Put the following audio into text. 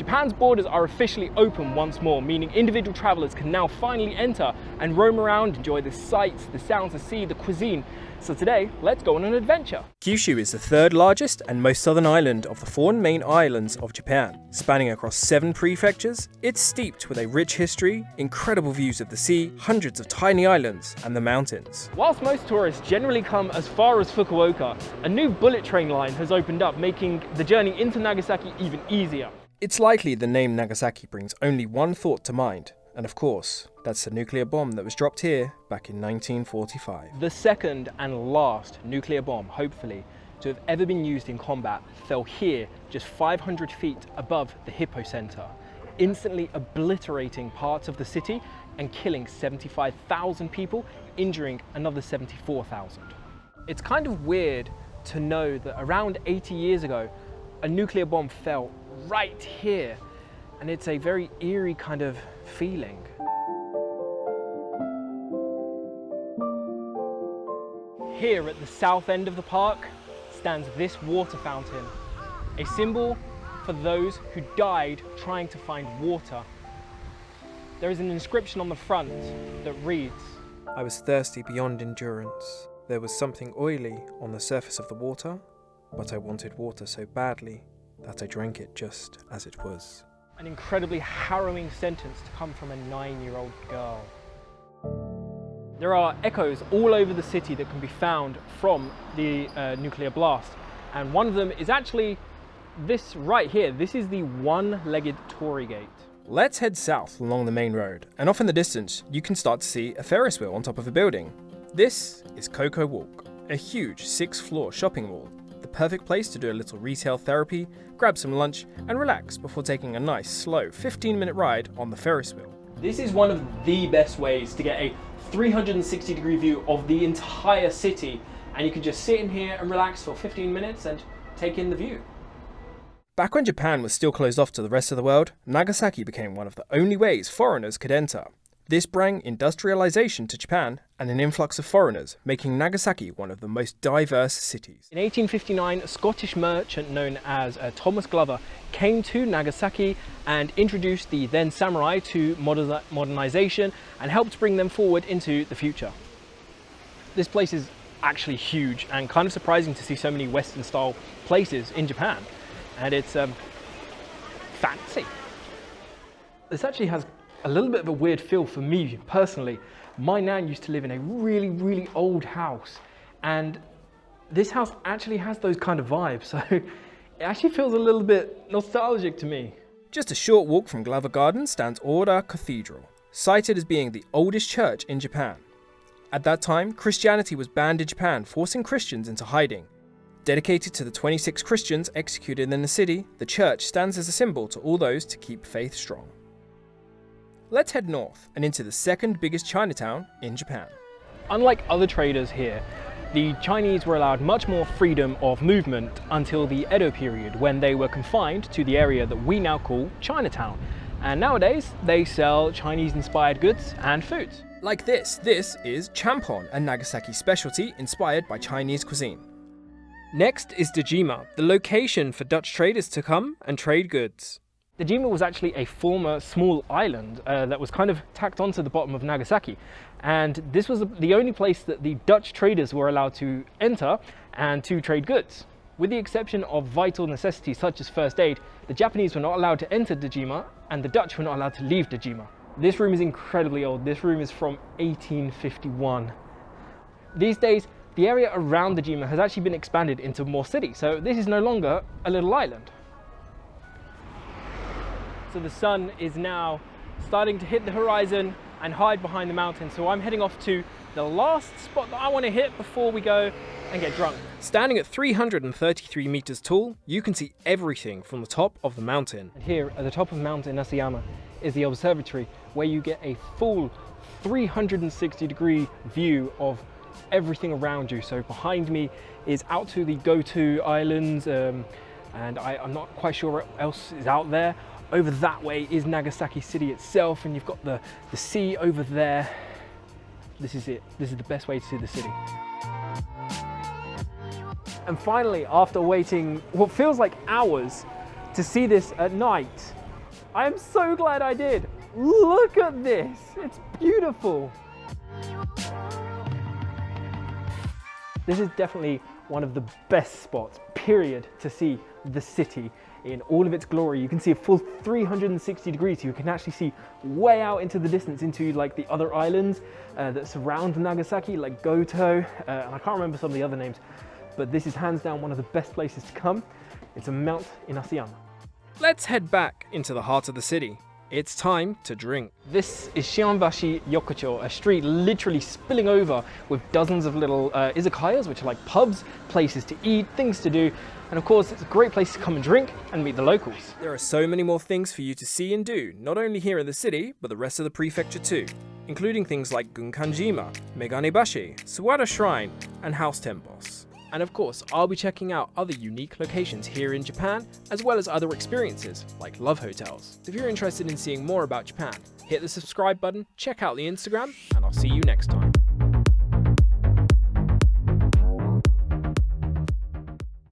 Japan's borders are officially open once more, meaning individual travelers can now finally enter and roam around, enjoy the sights, the sounds, the sea, the cuisine. So today, let's go on an adventure. Kyushu is the third largest and most southern island of the 4 main islands of Japan. Spanning across 7 prefectures, it's steeped with a rich history, incredible views of the sea, hundreds of tiny islands, and the mountains. Whilst most tourists generally come as far as Fukuoka, a new bullet train line has opened up, making the journey into Nagasaki even easier. It's likely the name Nagasaki brings only one thought to mind, and of course, that's the nuclear bomb that was dropped here back in 1945. The second and last nuclear bomb, hopefully, to have ever been used in combat fell here just 500 feet above the Hippo Center, instantly obliterating parts of the city and killing 75,000 people, injuring another 74,000. It's kind of weird to know that around 80 years ago, a nuclear bomb fell right here, and it's a very eerie kind of feeling. Here at the south end of the park stands this water fountain, a symbol for those who died trying to find water. There is an inscription on the front that reads, I was thirsty beyond endurance. There was something oily on the surface of the water, but I wanted water so badly that I drank it just as it was. An incredibly harrowing sentence to come from a 9-year-old girl. There are echoes all over the city that can be found from the nuclear blast, and one of them is actually this right here. This is the one-legged Torii Gate. Let's head south along the main road, and off in the distance you can start to see a Ferris wheel on top of a building. This is Cocowalk, a huge 6-floor shopping mall. The perfect place to do a little retail therapy, grab some lunch, and relax before taking a nice, slow 15-minute ride on the Ferris wheel. This is one of the best ways to get a 360-degree view of the entire city, and you can just sit in here and relax for 15 minutes and take in the view. Back when Japan was still closed off to the rest of the world, Nagasaki became one of the only ways foreigners could enter. This brought industrialization to Japan and an influx of foreigners, making Nagasaki one of the most diverse cities. In 1859, a Scottish merchant known as Thomas Glover came to Nagasaki and introduced the then samurai to modernization and helped bring them forward into the future. This place is actually huge and kind of surprising to see so many Western style places in Japan, and it's fancy. This actually has a little bit of a weird feel for me personally. My nan used to live in a really old house, and this house actually has those kind of vibes, so it actually feels a little bit nostalgic to me. Just a short walk from Glover Garden stands Oura Cathedral, cited as being the oldest church in Japan. At that time, Christianity was banned in Japan, forcing Christians into hiding. Dedicated to the 26 Christians executed in the city, the church stands as a symbol to all those to keep faith strong. Let's head north and into the second biggest Chinatown in Japan. Unlike other traders here, the Chinese were allowed much more freedom of movement until the Edo period, when they were confined to the area that we now call Chinatown. And nowadays, they sell Chinese-inspired goods and foods. Like this is champon, a Nagasaki specialty inspired by Chinese cuisine. Next is Dejima, the location for Dutch traders to come and trade goods. Dejima was actually a former small island that was kind of tacked onto the bottom of Nagasaki, and this was the only place that the Dutch traders were allowed to enter and to trade goods. With the exception of vital necessities such as first aid, the Japanese were not allowed to enter Dejima and the Dutch were not allowed to leave Dejima. This room is incredibly old. This room is from 1851. These days, the area around Dejima has actually been expanded into more cities, so this is no longer a little island. So the sun is now starting to hit the horizon and hide behind the mountains. So I'm heading off to the last spot that I want to hit before we go and get drunk. Standing at 333 meters tall, you can see everything from the top of the mountain. And here at the top of Mount Inasayama is the observatory, where you get a full 360-degree view of everything around you. So behind me is out to the Go-To Islands, and I'm not quite sure what else is out there. Over that way is Nagasaki City itself, and you've got the sea over there. This is it. This is the best way to see the city. And finally, after waiting what feels like hours to see this at night, I am so glad I did. Look at this, it's beautiful. This is definitely one of the best spots, period, to see the city in all of its glory. You can see a full 360 degrees. You can actually see way out into the distance into like the other islands that surround Nagasaki, like Goto, and I can't remember some of the other names, but this is hands down one of the best places to come. It's a Mount Inasayama. Let's head back into the heart of the city. It's time to drink. This is Shianbashi Yokocho, a street literally spilling over with dozens of little izakayas, which are like pubs, places to eat, things to do, and of course it's a great place to come and drink and meet the locals. There are so many more things for you to see and do, not only here in the city, but the rest of the prefecture too, including things like Gunkanjima, Meganebashi, Sawada Shrine, and House Tenbos. And of course, I'll be checking out other unique locations here in Japan, as well as other experiences, like love hotels. If you're interested in seeing more about Japan, hit the subscribe button, check out the Instagram, and I'll see you next time.